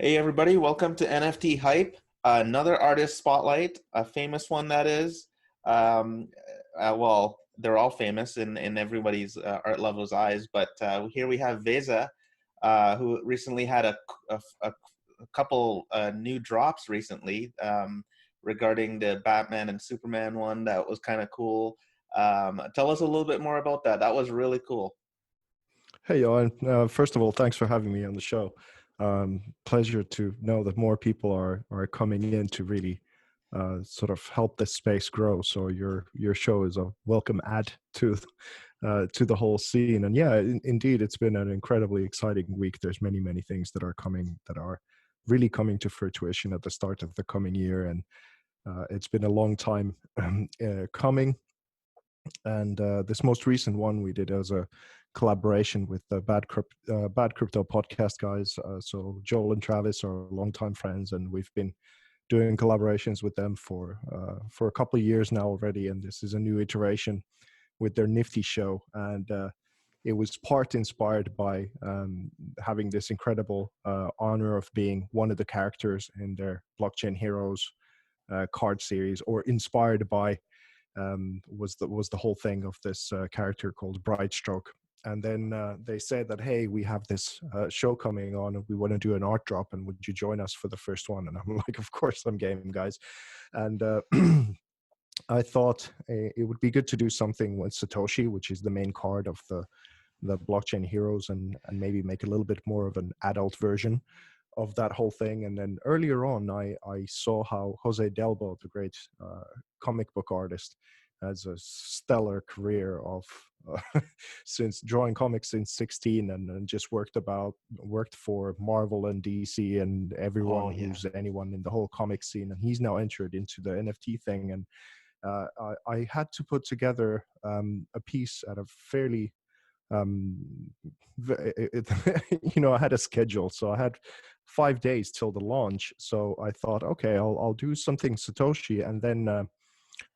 Hey everybody, welcome to NFT Hype. Another artist spotlight, a famous one that is. Um, well, they're all famous in everybody's art lover's eyes, but here we have VESA, who recently had a couple new drops recently regarding the Batman and Superman one. That was kind of cool. Tell us a little bit more about that. That was really cool. Hey, Johan. First of all, thanks for having me on the show. Pleasure to know that more people are coming in to really sort of help this space grow. So your show is a welcome add to the whole scene. And yeah, indeed, it's been an incredibly exciting week. There's many things that are coming that are really coming to fruition at the start of the coming year, and it's been a long time coming. And this most recent one we did as a collaboration with the Bad Crypto podcast guys. So Joel and Travis are longtime friends, and we've been doing collaborations with them for a couple of years now already. And this is a new iteration with their Nifty show, and it was part inspired by having this incredible honor of being one of the characters in their Blockchain Heroes card series, or inspired by was the whole thing of this character called Bright Stroke. And then they said that, hey, we have this show coming on and we want to do an art drop, and would you join us for the first one? And I'm like, of course I'm game, guys. And I thought it would be good to do something with Satoshi, which is the main card of the Blockchain Heroes, and maybe make a little bit more of an adult version of that whole thing. And then earlier on, I saw how Jose Delbo, the great comic book artist, has a stellar career of since drawing comics since 16, and just worked for Marvel and DC and everyone who's anyone in the whole comic scene. And he's now entered into the NFT thing. And I had to put together a piece at a fairly I had a schedule, so I had 5 days till the launch. So I thought, okay, I'll do something Satoshi, and then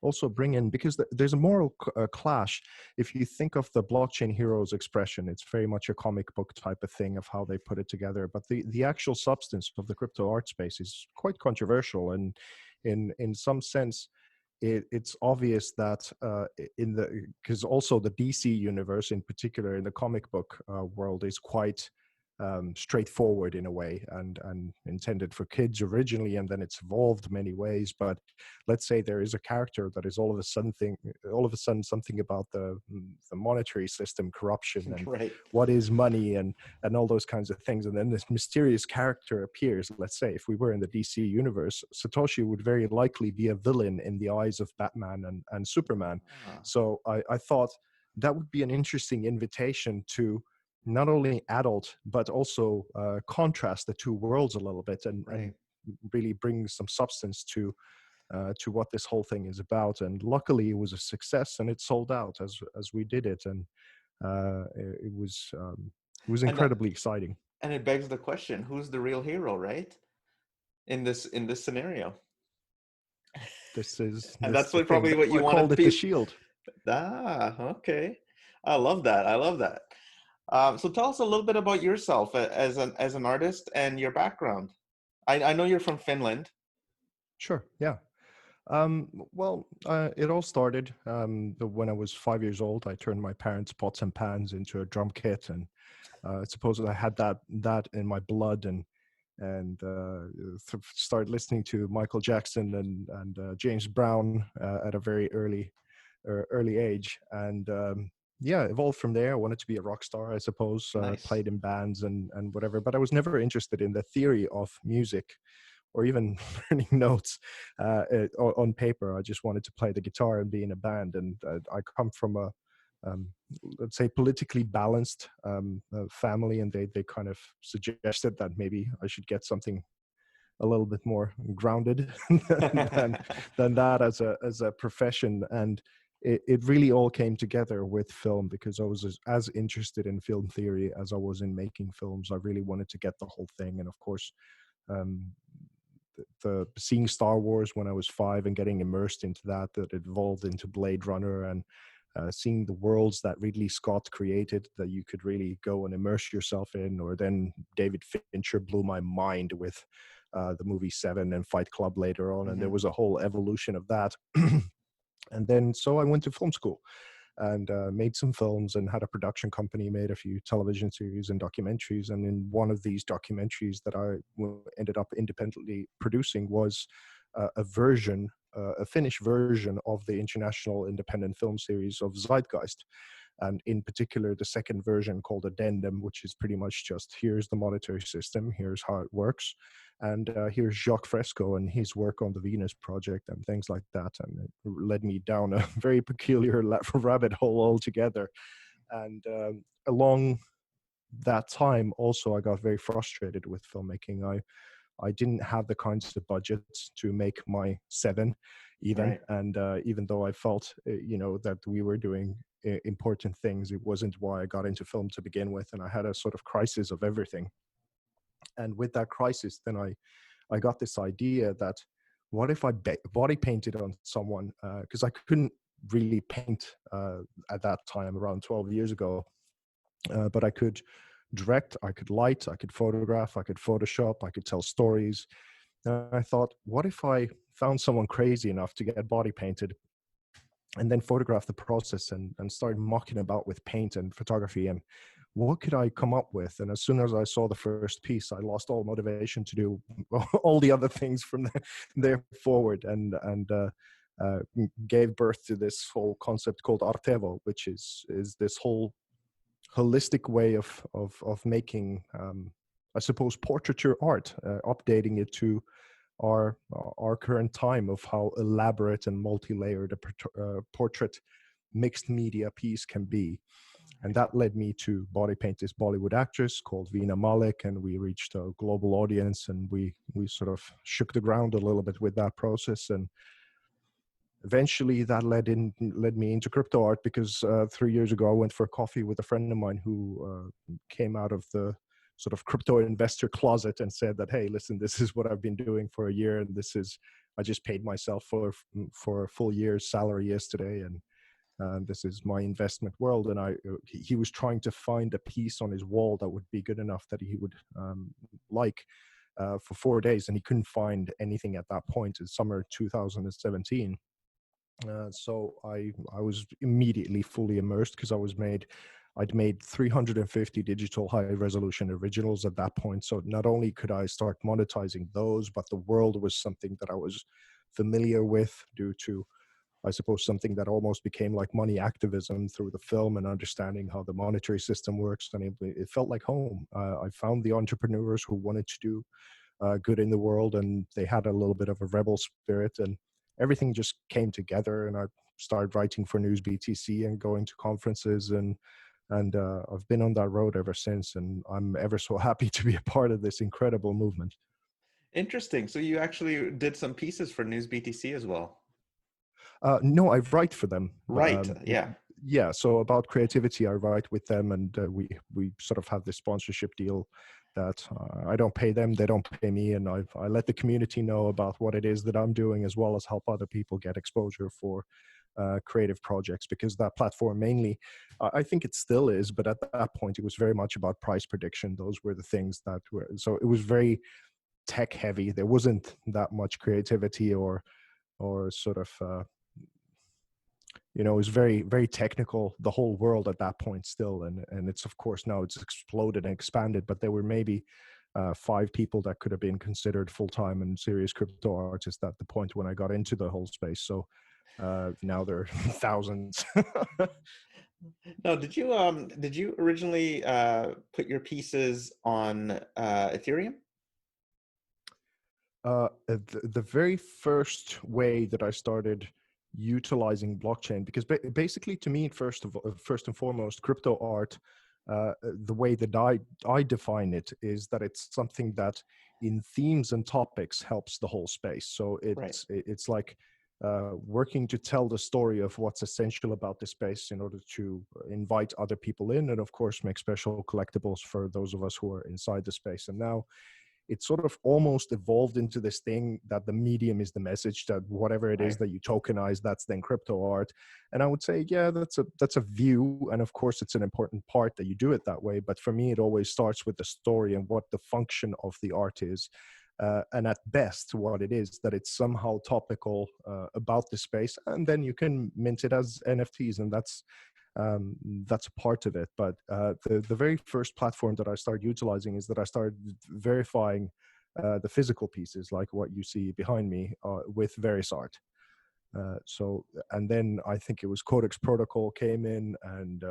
also bring in, because there's a moral clash. If you think of the Blockchain Heroes expression, it's very much a comic book type of thing of how they put it together, but the actual substance of the crypto art space is quite controversial, and in some sense it's obvious that because also the DC universe in particular in the comic book world is quite straightforward in a way, and intended for kids originally, and then it's evolved many ways. But let's say there is a character that is all of a sudden something about the monetary system, corruption, and Right. what is money, and all those kinds of things. And then this mysterious character appears. Let's say if we were in the DC universe, Satoshi would very likely be a villain in the eyes of Batman and Superman. So I thought that would be an interesting invitation to not only adult, but also contrast the two worlds a little bit, and really bring some substance to what this whole thing is about. And luckily it was a success, and it sold out as we did it. And it was And incredibly exciting. and it begs the question, who's the real hero, right? In this scenario. And This that's is the what thing. probably That's what why you I wanted called it the people. shield. Okay. I love that. I love that. So tell us a little bit about yourself as an artist and your background. I know you're from Finland. Sure. Yeah. Well, it all started when I was 5 years old. I turned my parents' pots and pans into a drum kit, and I suppose I had that in my blood, and started listening to Michael Jackson and James Brown at a very early age, and yeah, evolved from there. I wanted to be a rock star, I suppose. Nice. Played in bands and whatever, but I was never interested in the theory of music or even learning notes on paper. I just wanted to play the guitar and be in a band. And I come from a let's say politically balanced family, and they kind of suggested that maybe I should get something a little bit more grounded than that as a profession. And it really all came together with film, because I was as interested in film theory as I was in making films. I really wanted to get the whole thing. And of course, um, the seeing Star Wars when I was 5 and getting immersed into that it evolved into Blade Runner, and seeing the worlds that Ridley Scott created that you could really go and immerse yourself in, or then David Fincher blew my mind with the movie Seven and Fight Club later on, and there was a whole evolution of that. And then so I went to film school and made some films and had a production company, made a few television series and documentaries. And in one of these documentaries that I ended up independently producing was a Finnish version of the international independent film series of Zeitgeist. And in particular, the second version called Addendum, which is pretty much just, here's the monetary system, here's how it works. And here's Jacques Fresco and his work on the Venus Project and things like that. And it led me down a very peculiar rabbit hole altogether. And along that time, also, I got very frustrated with filmmaking. I didn't have the kinds of budgets to make my Seven even. Right. And even though I felt, that we were doing important things, it wasn't why I got into film to begin with. And I had a sort of crisis of everything. And with that crisis, then I got this idea that what if I body painted on someone? Because I couldn't really paint at that time, around 12 years ago. But I could direct, I could light, I could photograph, I could Photoshop, I could tell stories. And I thought, what if I found someone crazy enough to get body painted and then photograph the process and start mucking about with paint and photography, and what could I come up with? And as soon as I saw the first piece, I lost all motivation to do all the other things from there forward, and gave birth to this whole concept called Artevo, which is this whole holistic way of making, I suppose, portraiture art, updating it to our current time of how elaborate and multi-layered a portrait mixed media piece can be. And that led me to body paint this Bollywood actress called Veena Malik, and we reached a global audience, and we sort of shook the ground a little bit with that process. And eventually that led me into crypto art, because 3 years ago I went for coffee with a friend of mine who came out of the sort of crypto investor closet and said that, hey, listen, this is what I've been doing for a year, and I just paid myself for a full year's salary yesterday, and this is my investment world. And he was trying to find a piece on his wall that would be good enough that he would like for 4 days, and he couldn't find anything at that point in summer 2017. So I was immediately fully immersed, because I'd made 350 digital high resolution originals at that point. So not only could I start monetizing those, but the world was something that I was familiar with due to, I suppose, something that almost became like money activism through the film and understanding how the monetary system works. And it felt like home. I found the entrepreneurs who wanted to do good in the world, and they had a little bit of a rebel spirit, and everything just came together. And I started writing for News BTC and going to conferences, and I've been on that road ever since. And I'm ever so happy to be a part of this incredible movement. Interesting. So you actually did some pieces for News BTC as well? No, I write for them. Right. Yeah. Yeah. So about creativity, I write with them, and we sort of have this sponsorship deal that I don't pay them, they don't pay me, and I let the community know about what it is that I'm doing, as well as help other people get exposure for creative projects, because that platform mainly, I think it still is, but at that point it was very much about price prediction. Those were the things that were, so it was very tech heavy. There wasn't that much creativity or sort of it was very, very technical, the whole world at that point still. And it's, of course, now it's exploded and expanded, but there were maybe 5 people that could have been considered full-time and serious crypto artists at the point when I got into the whole space. So now there are thousands. No, did you originally put your pieces on Ethereum? The very first way that I started utilizing blockchain, because basically to me, first and foremost, crypto art, the way that I define it is that it's something that in themes and topics helps the whole space. So it's like working to tell the story of what's essential about the space in order to invite other people in, and of course make special collectibles for those of us who are inside the space. And now it sort of almost evolved into this thing that the medium is the message, that whatever it is that you tokenize, that's then crypto art. And I would say, yeah, that's a view. And of course, it's an important part that you do it that way. But for me, it always starts with the story and what the function of the art is. And at best, what it is, that it's somehow topical about the space, and then you can mint it as NFTs, and that's part of it. But the very first platform that I started utilizing is that I started verifying the physical pieces, like what you see behind me, with VeriSart. And then I think it was Codex Protocol came in, and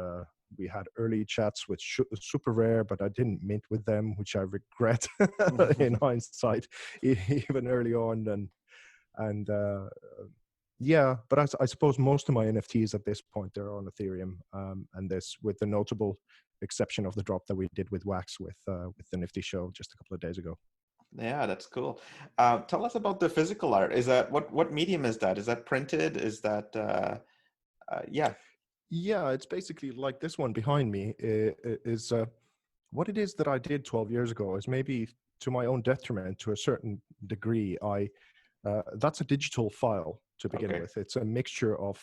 we had early chats with Super Rare, but I didn't mint with them, which I regret in hindsight, even early on. And yeah, but I suppose most of my NFTs at this point, they're on Ethereum, and this with the notable exception of the drop that we did with Wax with the Nifty show just a couple of days ago. Yeah, that's cool. Tell us about the physical art. Is that what medium is that? Is that printed? Is that yeah? Yeah, it's basically like this one behind me is what it is that I did 12 years ago is, maybe to my own detriment to a certain degree. That's a digital file to begin with. It's a mixture of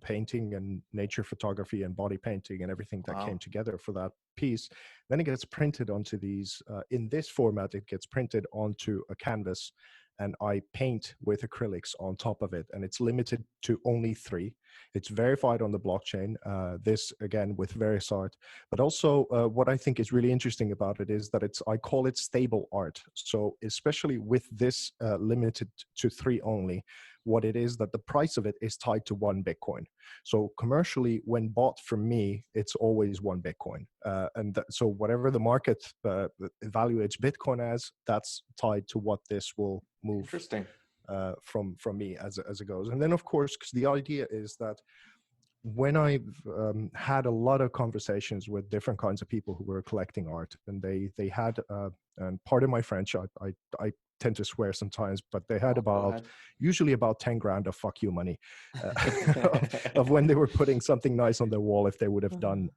painting and nature photography and body painting and everything that came together for that piece. Then it gets printed onto these, in this format, it gets printed onto a canvas, and I paint with acrylics on top of it, and it's limited to only 3. It's verified on the blockchain, this again with VeriSart. But also what I think is really interesting about it is that I call it stable art. So especially with this limited to 3 only, what it is that the price of it is tied to 1 Bitcoin. So commercially, when bought from me, it's always 1 Bitcoin. So whatever the market evaluates Bitcoin as, that's tied to what this will move. Interesting. From me as it goes. And then of course, because the idea is that when I've had a lot of conversations with different kinds of people who were collecting art, and they had and pardon my French, I tend to swear sometimes, but they had usually about 10 grand of fuck you money of when they were putting something nice on their wall, if they would have done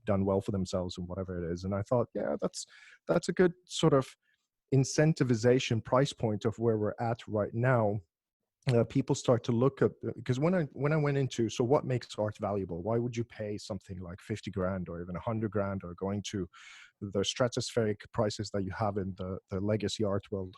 well for themselves and whatever it is. And I thought, yeah, that's a good sort of incentivization price point of where we're at right now. People start to look at, because when I went into, so what makes art valuable? Why would you pay something like 50 grand or even 100 grand, or going to the stratospheric prices that you have in the legacy art world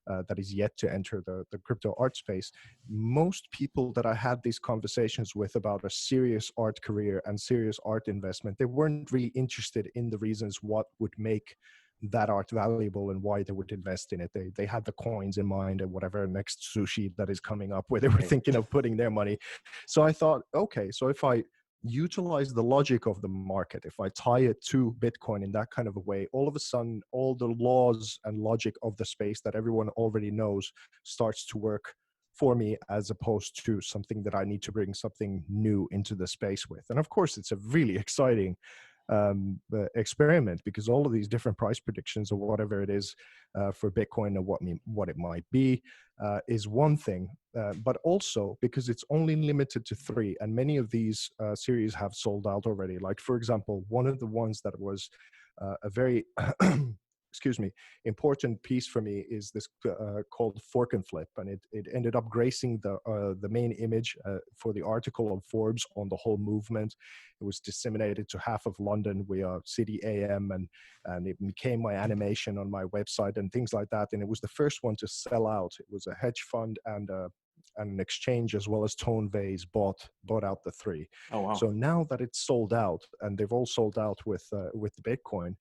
that is yet to enter the crypto art space? Most people that I had these conversations with about a serious art career and serious art investment, they weren't really interested in the reasons what would make that art valuable and why they would invest in it. They had the coins in mind and whatever next sushi that is coming up where they were thinking of putting their money. So I thought, okay, so if I utilize the logic of the market, if I tie it to Bitcoin in that kind of a way, all of a sudden, all the laws and logic of the space that everyone already knows starts to work for me, as opposed to something that I need to bring something new into the space with. And of course, it's a really exciting experiment, because all of these different price predictions or whatever it is for Bitcoin and what it might be is one thing, but also because it's only limited to 3, and many of these series have sold out already. Like, for example, one of the ones that was a very excuse me, important piece for me is this called Fork and Flip, and it ended up gracing the main image for the article of Forbes on the whole movement. It was disseminated to half of London via City AM, and it became my animation on my website and things like that. And it was the first one to sell out. It was a hedge fund and an exchange, as well as Tone Vays bought out the 3. Oh wow! So now that it's sold out, and they've all sold out with the Bitcoin,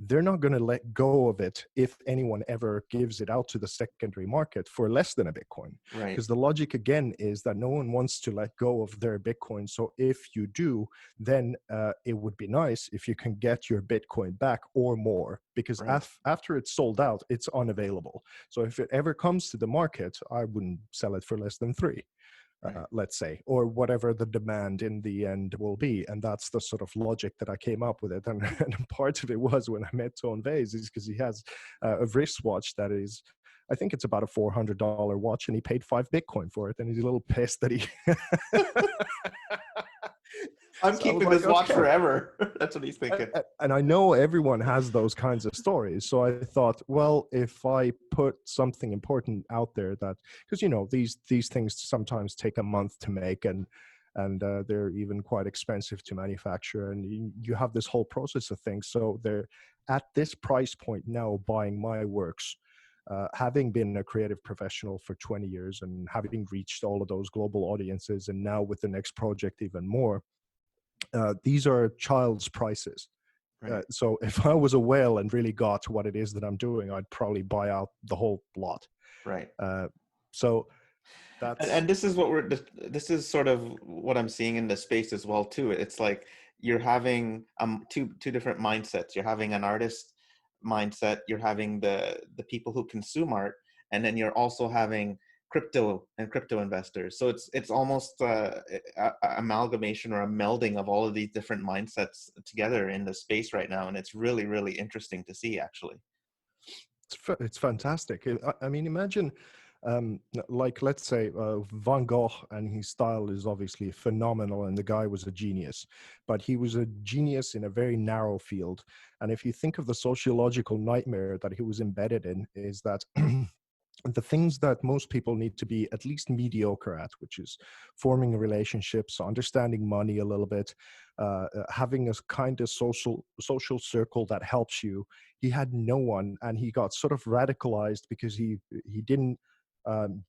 they're not going to let go of it if anyone ever gives it out to the secondary market for less than a Bitcoin. Right. Because the logic, again, is that no one wants to let go of their Bitcoin. So if you do, then it would be nice if you can get your Bitcoin back or more, because after it's sold out, it's unavailable. So if it ever comes to the market, I wouldn't sell it for less than 3. Let's say, or whatever the demand in the end will be. And that's the sort of logic that I came up with it. And part of it was when I met Tone Vays, is because he has a wristwatch that is, I think it's about a $400 watch, and he paid 5 Bitcoin for it. And he's a little pissed that he I'm So I was keeping like, this watch okay. forever. That's what he's thinking. And I know everyone has those kinds of stories. So I thought, well, if I put something important out there that, because these things sometimes take a month to make, and they're even quite expensive to manufacture, and you have this whole process of things. So they're at this price point now buying my works. Having been a creative professional for 20 years and having reached all of those global audiences, and now with the next project even more, these are child's prices. Right. So if I was a whale and really got what it is that I'm doing, I'd probably buy out the whole lot. Right. So And, that's and this is what this is sort of what I'm seeing in the space as well too. It's like you're having two different mindsets. You're having an artist mindset, you're having the people who consume art, and then you're also having crypto investors. So it's almost a amalgamation or a melding of all of these different mindsets together in the space right now, and it's really, really interesting to see, actually. it's fantastic. I mean, imagine, like, let's say Van Gogh, and his style is obviously phenomenal, and the guy was a genius, but he was a genius in a very narrow field. And if you think of the sociological nightmare that he was embedded in, is that the things that most people need to be at least mediocre at, which is forming relationships, understanding money a little bit, having a kind of social circle that helps you. He had no one, and he got sort of radicalized because he didn't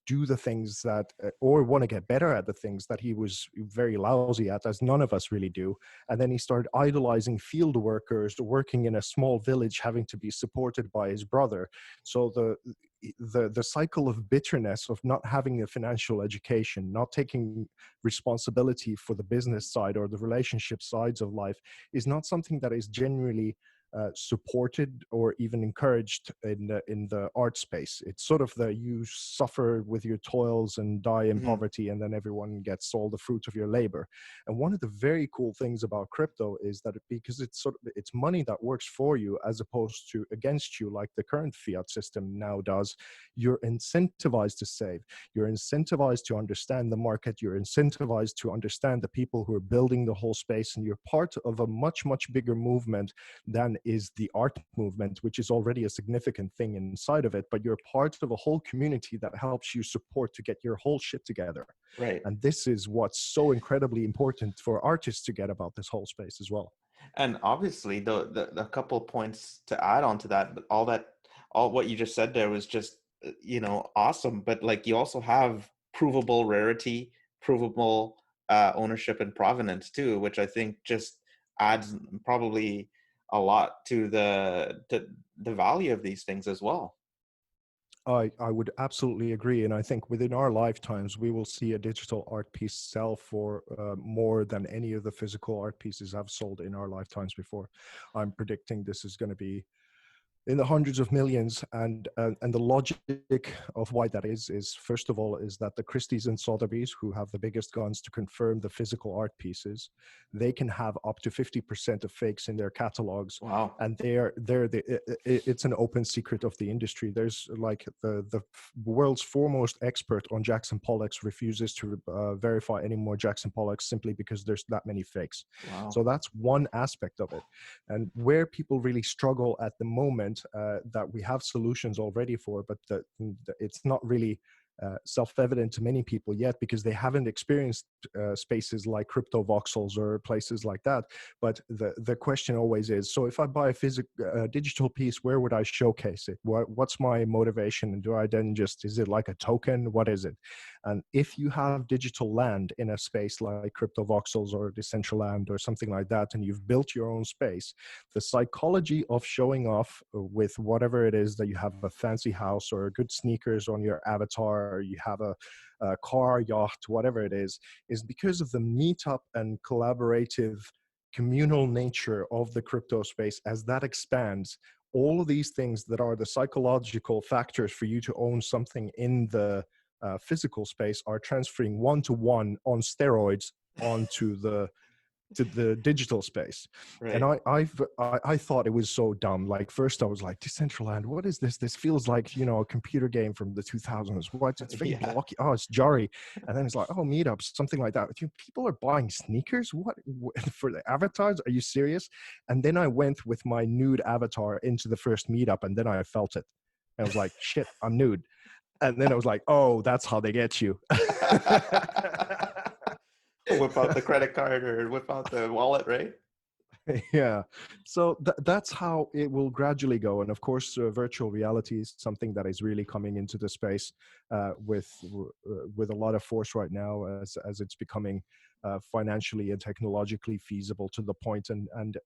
do the things that, or want to get better at the things that he was very lousy at, as none of us really do. And then he started idolizing field workers, working in a small village, having to be supported by his brother. So the cycle of bitterness of not having a financial education, not taking responsibility for the business side or the relationship sides of life, is not something that is generally supported or even encouraged in the art space. It's sort of the you suffer with your toils and die in Hmm. poverty, and then everyone gets all the fruit of your labor. And one of the very cool things about crypto is that because it's money that works for you as opposed to against you, like the current fiat system now does. You're incentivized to save. You're incentivized to understand the market. You're incentivized to understand the people who are building the whole space, and you're part of a much, much bigger movement than is the art movement, which is already a significant thing inside of it. But you're part of a whole community that helps you support to get your whole shit together. Right. And this is what's so incredibly important for artists to get about this whole space as well. And obviously, the couple points to add on to that, but all what you just said there was just awesome. But like you also have provable rarity, provable ownership and provenance too, which I think just adds probably a lot to the value of these things as well. I would absolutely agree. And I think within our lifetimes, we will see a digital art piece sell for more than any of the physical art pieces have sold in our lifetimes before. I'm predicting this is going to be in the hundreds of millions, and the logic of why that is first of all is that the Christie's and Sotheby's, who have the biggest guns to confirm the physical art pieces, they can have up to 50% of fakes in their catalogs. Wow. And it's an open secret of the industry. There's like the world's foremost expert on Jackson Pollocks refuses to verify any more Jackson Pollocks simply because there's that many fakes. Wow. So that's one aspect of it. And where people really struggle at the moment, that we have solutions already for, but it's not really self-evident to many people yet because they haven't experienced spaces like crypto voxels or places like that. But the question always is, so if I buy a digital piece, where would I showcase it? What's my motivation? And do I then is it like a token? What is it? And if you have digital land in a space like crypto voxels or Decentraland or something like that, and you've built your own space, the psychology of showing off with whatever it is that you have, a fancy house or good sneakers on your avatar, or you have a car, yacht, whatever it is because of the meetup and collaborative communal nature of the crypto space. As that expands, all of these things that are the psychological factors for you to own something in the physical space are transferring one-to-one on steroids onto the to the digital space. And Right. I thought it was so dumb. Like first I was like, Decentraland, what is this? This feels like, you know, a computer game from the 2000s. What? It's very Yeah. blocky. Oh, it's jarry. And then it's like, oh, meetups, something like that. People are buying sneakers? What for the avatars? Are you serious? And then I went with my nude avatar into the first meetup, and then I felt it. And I was like, shit, I'm nude. And then I was like, oh, that's how they get you. Whip out the credit card or whip out the wallet, right? Yeah, so that's how it will gradually go. And of course, virtual reality is something that is really coming into the space with a lot of force right now, as it's becoming financially and technologically feasible to the point. And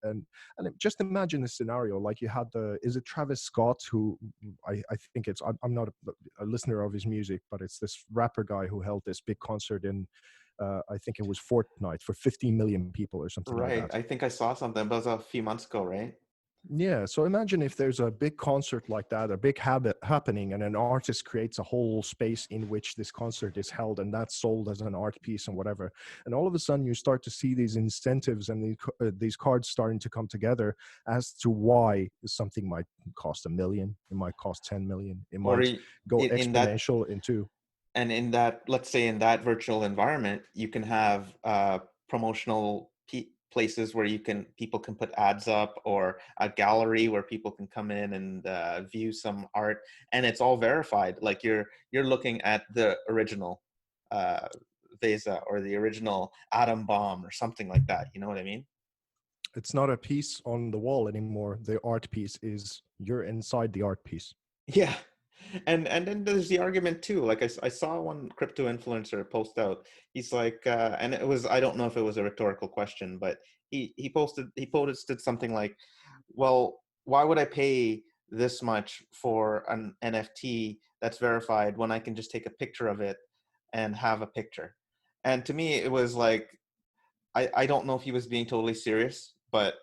just imagine a scenario like you had is it Travis Scott, who I think I'm not a listener of his music, but it's this rapper guy who held this big concert in I think it was Fortnite for 15 million people or something like Right. that. I think I saw something, but it was a few months ago, right? Yeah, so imagine if there's a big concert like that, a big habit happening, and an artist creates a whole space in which this concert is held, and that's sold as an art piece and whatever. And all of a sudden, you start to see these incentives and these cards starting to come together as to why something might cost $1 million, it might cost 10 million, it Or might go in that, exponential into. and in that, let's say in that virtual environment, you can have promotional places where people can put ads up, or a gallery where people can come in and view some art, and it's all verified. Like you're looking at the original uh, VESA or the original atom bomb or something like that. You know what I mean? It's not a piece on the wall anymore. The art piece is you're inside the art piece. Yeah. And then there's the argument too. Like I saw one crypto influencer post out. He's like, and it was, I don't know if it was a rhetorical question, but he posted something like, well, why would I pay this much for an NFT that's verified when I can just take a picture of it and have a picture? And to me, it was like, I don't know if he was being totally serious, but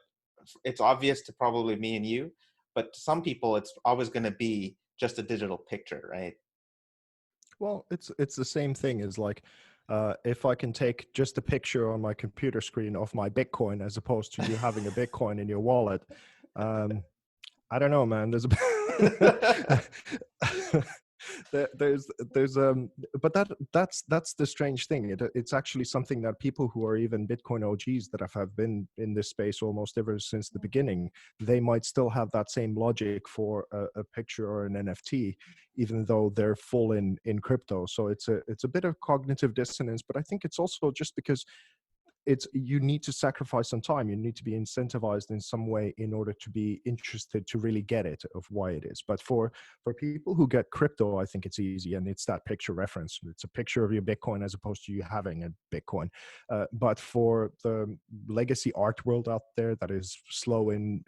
it's obvious to probably me and you, but to some people, it's always going to be just a digital picture, right? Well, it's the same thing as like if I can take just a picture on my computer screen of my Bitcoin as opposed to you having a Bitcoin in your wallet. Um, I don't know, man. There's a there's but that's the strange thing. It's actually something that people who are even Bitcoin OGs that have been in this space almost ever since the beginning, they might still have that same logic for a picture or an NFT, even though they're full in crypto. So it's a bit of cognitive dissonance, but I think it's also just because you need to sacrifice some time, you need to be incentivized in some way in order to be interested to really get it of why it is. But for people who get crypto, I think it's easy, and it's that picture reference. It's a picture of your Bitcoin as opposed to you having a Bitcoin. But for the legacy art world out there that is slow in,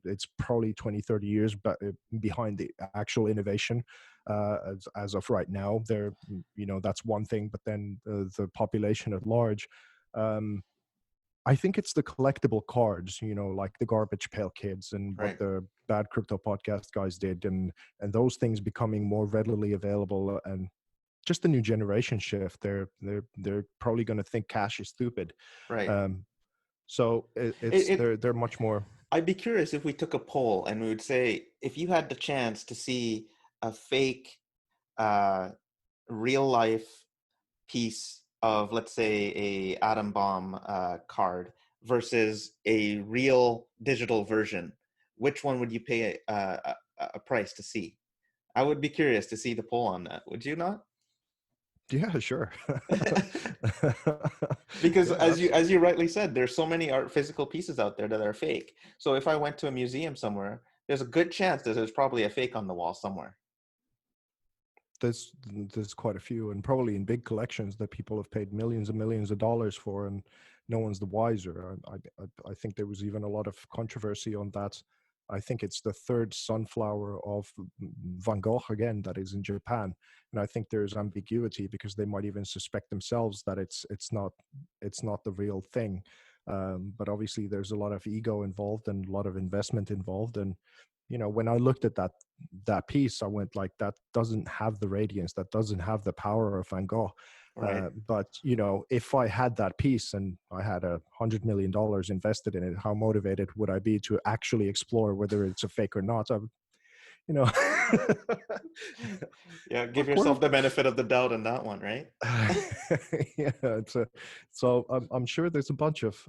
it's probably 20-30 years but behind the actual innovation as of right now. There, that's one thing, but then the population at large, I think it's the collectible cards, like the Garbage Pail Kids and what Right. the Bad Crypto Podcast guys did, and those things becoming more readily available, and just the new generation shift. They're probably going to think cash is stupid, Right. um, so It, it's it they're much more. I'd be curious if we took a poll and we would say, if you had the chance to see a fake uh, real life piece of, let's say, a atom bomb card versus a real digital version, which one would you pay a price to see? I would be curious to see the poll on that. Would you not? Yeah, sure. Because Yeah, as you rightly said, there's so many art physical pieces out there that are fake. So if I went to a museum somewhere, there's a good chance that there's probably a fake on the wall somewhere. there's quite a few, and probably in big collections that people have paid millions and millions of dollars for, and no one's the wiser. I think there was even a lot of controversy on that. I think it's the third sunflower of Van Gogh again that is in Japan, and I think there's ambiguity because they might even suspect themselves that it's not the real thing. But obviously, there's a lot of ego involved and a lot of investment involved, and when I looked at that piece, I went like, that doesn't have the radiance, that doesn't have the power of Van Gogh. Right. But you know, if I had that piece and I had $100 million invested in it, how motivated would I be to actually explore whether it's a fake or not? You know, Yeah, give we're yourself the benefit of the doubt on that one, right? yeah, so I'm sure there's a bunch of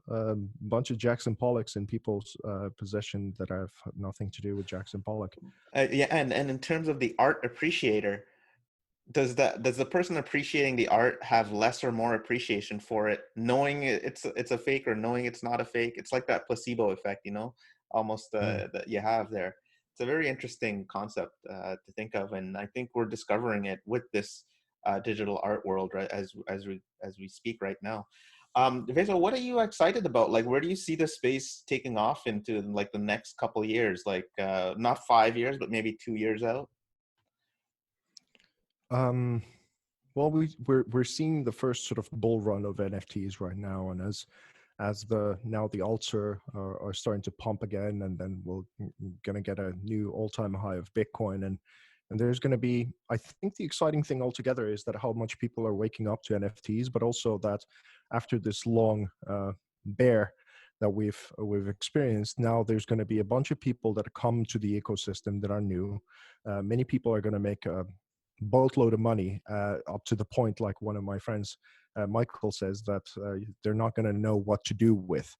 Jackson Pollocks in people's possession that have nothing to do with Jackson Pollock. Yeah, and in terms of the art appreciator, does the person appreciating the art have less or more appreciation for it, knowing it's a fake or knowing it's not a fake? It's like that placebo effect, you know, almost Mm. that you have there. It's a very interesting concept to think of, and I think we're discovering it with this digital art world, right? As we speak right now. Vezo, what are you excited about? Like, where do you see the space taking off into, like, the next couple of years? Like, not 5 years, but maybe 2 years out. Um, well, we're seeing the first sort of bull run of NFTs right now, and as the alts are starting to pump again, and then we're gonna get a new all-time high of Bitcoin, and there's going to be, I think the exciting thing altogether is that how much people are waking up to NFTs, but also that after this long bear that we've experienced, now there's going to be a bunch of people that come to the ecosystem that are new. Many people are going to make a boatload of money, up to the point, like one of my friends, Michael, says that they're not going to know what to do with.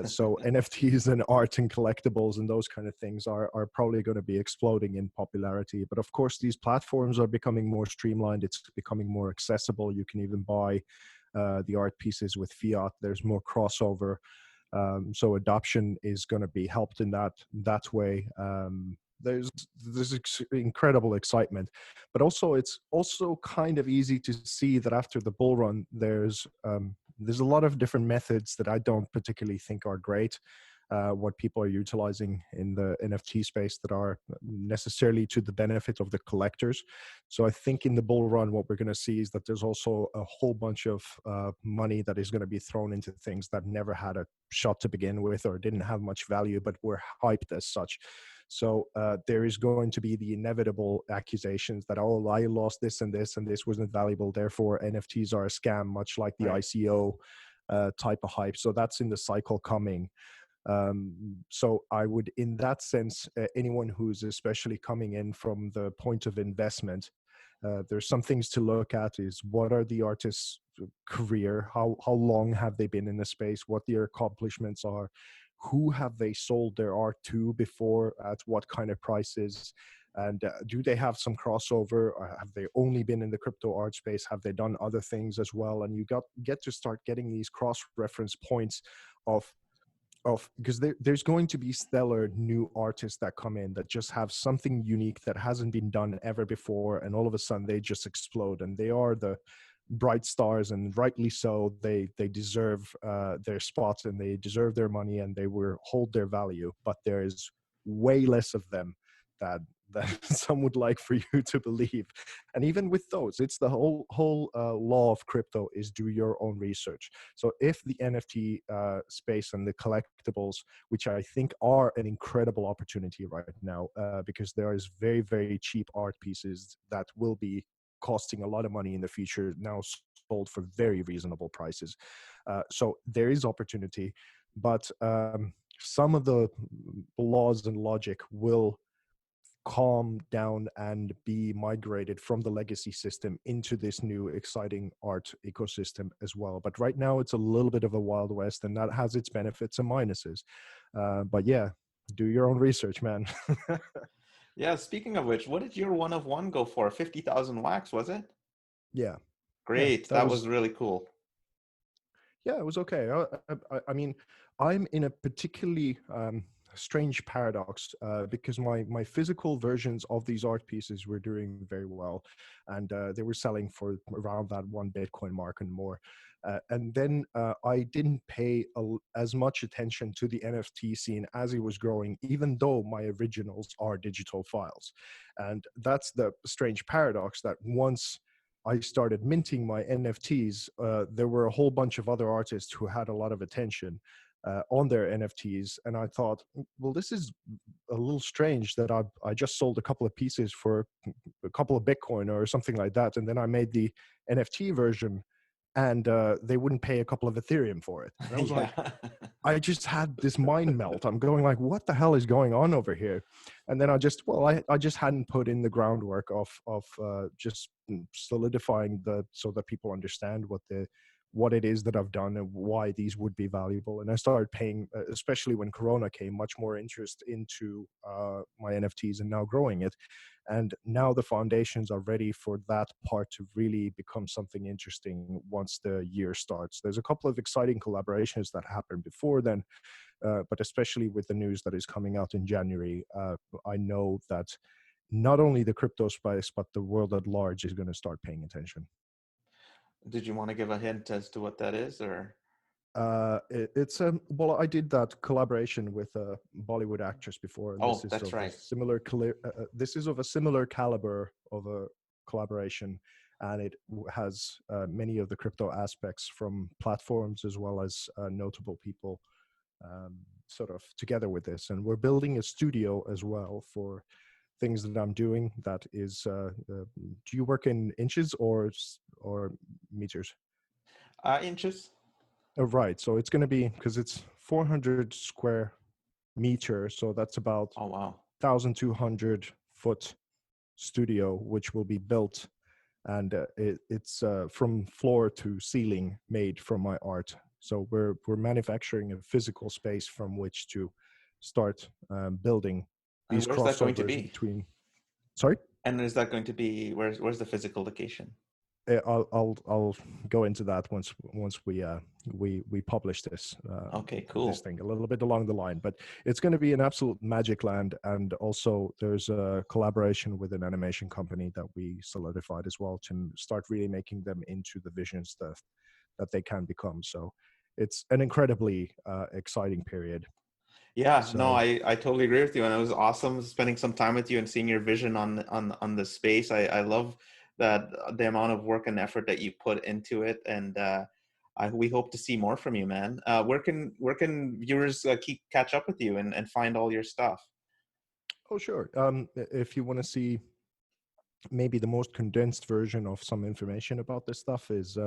So NFTs and art and collectibles and those kind of things are probably going to be exploding in popularity. But of course, these platforms are becoming more streamlined. It's becoming more accessible. You can even buy the art pieces with fiat. There's more crossover. So adoption is going to be helped in that way. There's incredible excitement, but also it's also kind of easy to see that after the bull run, there's a lot of different methods that I don't particularly think are great. What people are utilizing in the NFT space that are necessarily to the benefit of the collectors. So I think in the bull run, what we're going to see is that there's also a whole bunch of money that is going to be thrown into things that never had a shot to begin with or didn't have much value, but were hyped as such. So there is going to be the inevitable accusations that, oh, I lost this and this wasn't valuable, therefore NFTs are a scam, much like the Right. ICO type of hype. So that's in the cycle coming. So I would, in that sense, anyone who's especially coming in from the point of investment, there's some things to look at. Is what are the artists' career? How long have they been in the space? What their accomplishments are? Who have they sold their art to before? At what kind of prices? And do they have some crossover? Or have they only been in the crypto art space? Have they done other things as well? And you get to start getting these cross-reference points of because there's going to be stellar new artists that come in that just have something unique that hasn't been done ever before, and all of a sudden they just explode, and they are the bright stars, and rightly so. They deserve their spots, and they deserve their money, and they will hold their value. But there is way less of them that some would like for you to believe. And even with those, it's the whole law of crypto is do your own research. So if the NFT space and the collectibles, which I think are an incredible opportunity right now, because there is very, very cheap art pieces that will be costing a lot of money in the future, now sold for very reasonable prices. So there is opportunity, but some of the laws and logic will calm down and be migrated from the legacy system into this new exciting art ecosystem as well. But right now it's a little bit of a wild west, and that has its benefits and minuses. But yeah, do your own research, man. Yeah, speaking of which, what did your one of one go for? 50,000 wax, was it? Yeah, yeah, Great. that That was was really cool. yeah, it was okay. I mean, I'm in a particularly strange paradox because my physical versions of these art pieces were doing very well, and they were selling for around that $1 Bitcoin mark and more. And then I didn't pay as much attention to the NFT scene as it was growing, even though my originals are digital files. And that's the strange paradox, that once I started minting my NFTs, there were a whole bunch of other artists who had a lot of attention on their NFTs. And I thought, well, this is a little strange that I just sold a couple of pieces for a couple of Bitcoin or something like that. And then I made the NFT version, and they wouldn't pay a couple of Ethereum for it. And I was like, Yeah. I just had this mind melt. I'm going like, what the hell is going on over here? And then I just hadn't put in the groundwork of just solidifying so that people understand what it is that I've done and why these would be valuable. And I started paying, especially when Corona came, much more interest into my NFTs and now growing it. And now the foundations are ready for that part to really become something interesting once the year starts. There's a couple of exciting collaborations that happened before then, but especially with the news that is coming out in January, I know that not only the crypto space, but the world at large is going to start paying attention. Did you want to give a hint as to what that is, or? It's well, I did that collaboration with a Bollywood actress before, and Oh, that's right. this is of a similar caliber of a collaboration, and it has many of the crypto aspects from platforms as well as notable people sort of together with this. And we're building a studio as well for things that I'm doing. That is, do you work in inches or meters? Inches. Right. So it's going to be, because it's 400 square meters, so that's about Oh, wow. 1,200 foot studio, which will be built, and it's from floor to ceiling made from my art. So we're manufacturing a physical space from which to start building And these where's that going to crossovers be? between. Sorry. And is that going to be, where's the physical location? I'll go into that once we publish this. Okay, cool. This thing a little bit along the line, but it's going to be an absolute magic land. And also, there's a collaboration with an animation company that we solidified as well to start really making them into the visions that they can become. So it's an incredibly exciting period. Yeah, So, no, I totally agree with you, and it was awesome spending some time with you and seeing your vision on the space. I love that the amount of work and effort that you put into it, and we hope to see more from you, man. Where can viewers catch up with you and find all your stuff? oh sure. If you want to see maybe the most condensed version of some information about this stuff is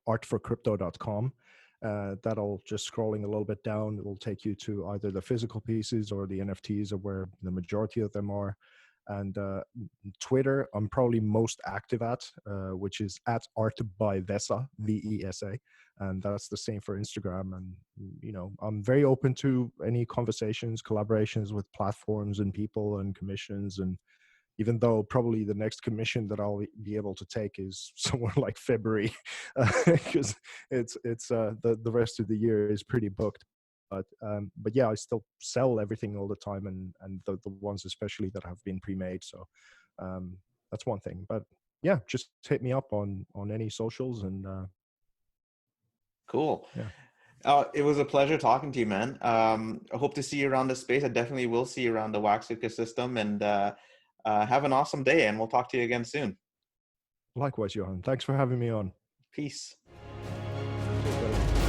artforcrypto.com. That'll just scrolling a little bit down. It will take you to either the physical pieces or the NFTs, or where the majority of them are. And Twitter, I'm probably most active at, which is at art by VESA, VESA. And that's the same for Instagram. And, you know, I'm very open to any conversations, collaborations with platforms and people and commissions. And even though probably the next commission that I'll be able to take is somewhere like February, because it's the rest of the year is pretty booked. But yeah, I still sell everything all the time, and the ones especially that have been pre-made. So that's one thing. But yeah, just hit me up on any socials and. Cool. Yeah. It was a pleasure talking to you, man. I hope to see you around the space. I definitely will see you around the Wax ecosystem, and have an awesome day, and we'll talk to you again soon. Likewise, Johan. Thanks for having me on. Peace. Cheers, buddy.